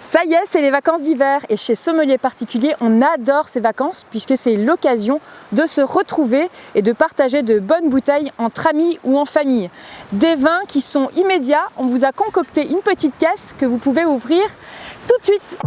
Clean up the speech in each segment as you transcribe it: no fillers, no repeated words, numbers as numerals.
Ça y est, c'est les vacances d'hiver et chez Sommelier Particulier, on adore ces vacances puisque c'est l'occasion de se retrouver et de partager de bonnes bouteilles entre amis ou en famille. Des vins qui sont immédiats, on vous a concocté une petite caisse que vous pouvez ouvrir tout de suite.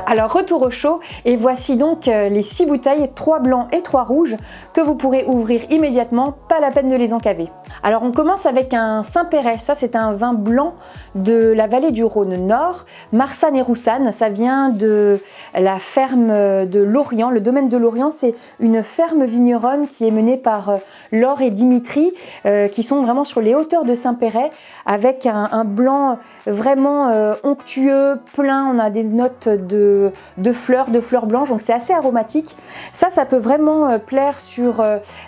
Alors retour au chaud et voici donc les 6 bouteilles, 3 blancs et 3 rouges que vous pourrez ouvrir immédiatement, pas la peine de les encaver. Alors on commence avec un Saint-Péray, ça c'est un vin blanc de la vallée du Rhône Nord, Marsanne et Roussanne, ça vient de la ferme de Lorient, le domaine de Lorient, c'est une ferme vigneronne qui est menée par Laure et Dimitri, qui sont vraiment sur les hauteurs de Saint-Péray, avec un blanc vraiment onctueux, plein, on a des notes de fleurs blanches, donc c'est assez aromatique. Ça peut vraiment plaire sur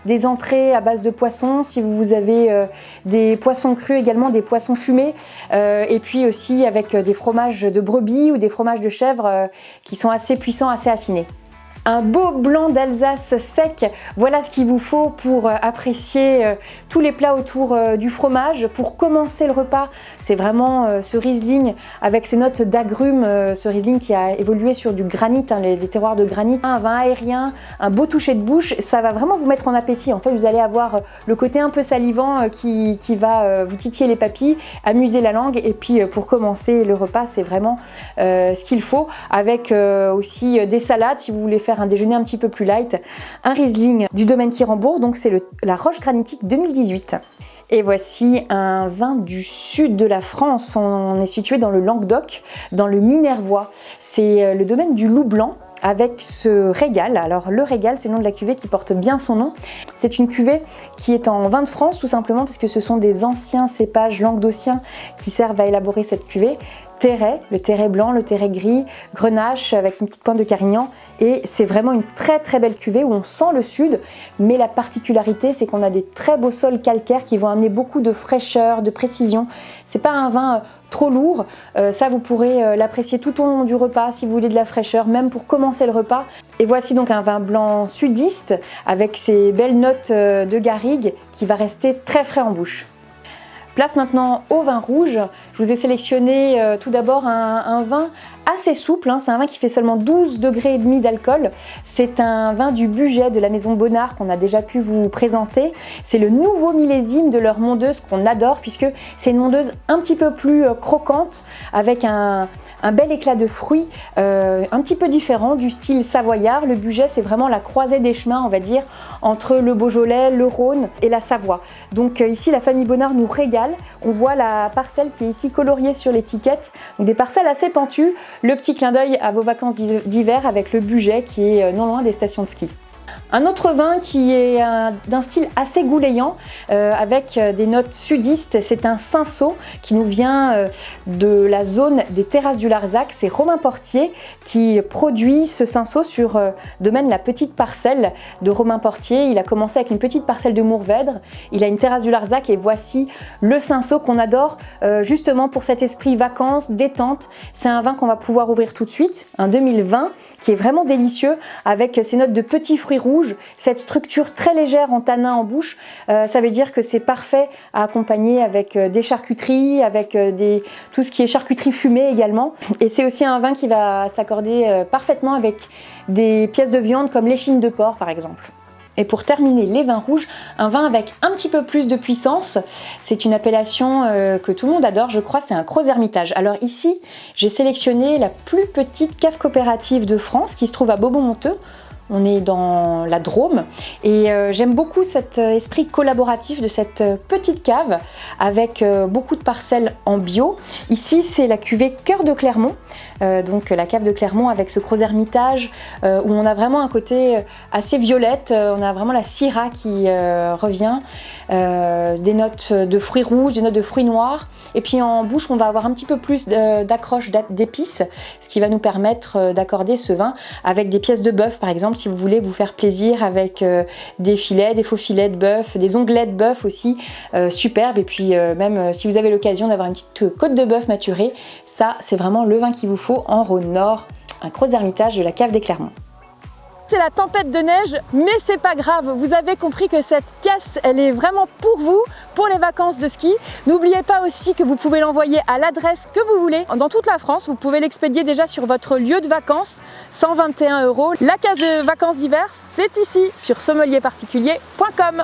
des entrées à base de poissons, si vous avez des poissons crus également, des poissons fumés, et puis aussi avec des fromages de brebis ou des fromages de chèvre qui sont assez puissants, assez affinés. Un beau blanc d'Alsace sec, voilà ce qu'il vous faut pour apprécier tous les plats autour du fromage. Pour commencer le repas, c'est vraiment ce Riesling avec ses notes d'agrumes, ce Riesling qui a évolué sur du granit, les terroirs de granit. Un vin aérien, un beau toucher de bouche, ça va vraiment vous mettre en appétit. En fait, vous allez avoir le côté un peu salivant qui va vous titiller les papilles, amuser la langue. Et puis pour commencer le repas, c'est vraiment ce qu'il faut, avec aussi des salades si vous voulez faire un déjeuner un petit peu plus light. Un Riesling du domaine Quirambourg, donc c'est la Roche Granitique 2018. Et voici un vin du sud de la France, on est situé dans le Languedoc, dans le Minervois. C'est le domaine du Loup Blanc, avec ce Régal. Alors le Régal, c'est le nom de la cuvée qui porte bien son nom. C'est une cuvée qui est en vin de France tout simplement parce que ce sont des anciens cépages languedociens qui servent à élaborer cette cuvée. Terret, le Terret blanc, le Terret gris, Grenache avec une petite pointe de Carignan, et c'est vraiment une très très belle cuvée où on sent le sud, mais la particularité c'est qu'on a des très beaux sols calcaires qui vont amener beaucoup de fraîcheur, de précision. C'est pas un vin trop lourd, ça vous pourrez l'apprécier tout au long du repas si vous voulez de la fraîcheur, même pour commencer le repas. Et voici donc un vin blanc sudiste avec ses belles notes de garrigue qui va rester très frais en bouche. Place maintenant au vin rouge. Je vous ai sélectionné tout d'abord un vin assez souple, c'est un vin qui fait seulement 12,5 degrés d'alcool. C'est un vin du Bugey de la maison Bonnard qu'on a déjà pu vous présenter. C'est le nouveau millésime de leur mondeuse qu'on adore puisque c'est une mondeuse un petit peu plus croquante avec un bel éclat de fruits, un petit peu différent du style savoyard. Le Bugey, c'est vraiment la croisée des chemins, on va dire, entre le Beaujolais, le Rhône et la Savoie. Donc ici, la famille Bonnard nous régale. On voit la parcelle qui est ici coloriée sur l'étiquette, donc des parcelles assez pentues. Le petit clin d'œil à vos vacances d'hiver avec le Bugey qui est non loin des stations de ski. Un autre vin qui est d'un style assez goulayant avec des notes sudistes, c'est un Cinsault qui nous vient de la zone des terrasses du Larzac. C'est Romain Portier qui produit ce Cinsault sur domaine La Petite Parcelle de Romain Portier. Il a commencé avec une petite parcelle de Mourvèdre, il a une terrasse du Larzac et voici le Cinsault qu'on adore justement pour cet esprit vacances, détente. C'est un vin qu'on va pouvoir ouvrir tout de suite, un 2020 qui est vraiment délicieux avec ses notes de petits fruits rouges. Cette structure très légère en tanin en bouche, ça veut dire que c'est parfait à accompagner avec des charcuteries, avec tout ce qui est charcuterie fumée également. Et c'est aussi un vin qui va s'accorder parfaitement avec des pièces de viande comme l'échine de porc par exemple. Et pour terminer les vins rouges, un vin avec un petit peu plus de puissance. C'est une appellation que tout le monde adore, je crois, c'est un Gros Hermitage. Alors ici, j'ai sélectionné la plus petite cave coopérative de France qui se trouve à Beaumont-Monteux. On est dans la Drôme et j'aime beaucoup cet esprit collaboratif de cette petite cave avec beaucoup de parcelles en bio. Ici, c'est la cuvée Cœur de Clermont, donc la cave de Clermont avec ce Gros Hermitage où on a vraiment un côté assez violette, on a vraiment la syrah qui revient, des notes de fruits rouges, des notes de fruits noirs. Et puis en bouche, on va avoir un petit peu plus d'accroche d'épices, ce qui va nous permettre d'accorder ce vin avec des pièces de bœuf par exemple, exemple si vous voulez vous faire plaisir avec des filets, des faux filets de bœuf, des onglets de bœuf aussi, superbes. Et puis même si vous avez l'occasion d'avoir une petite côte de bœuf maturée, ça c'est vraiment le vin qu'il vous faut en Rhône-Nord, un Crozes-Hermitage de la cave des Clermonts. C'est la tempête de neige, mais c'est pas grave, vous avez compris que cette caisse, elle est vraiment pour vous, pour les vacances de ski. N'oubliez pas aussi que vous pouvez l'envoyer à l'adresse que vous voulez, dans toute la France. Vous pouvez l'expédier déjà sur votre lieu de vacances, 121 €. La caisse de vacances d'hiver, c'est ici, sur sommelierparticulier.com.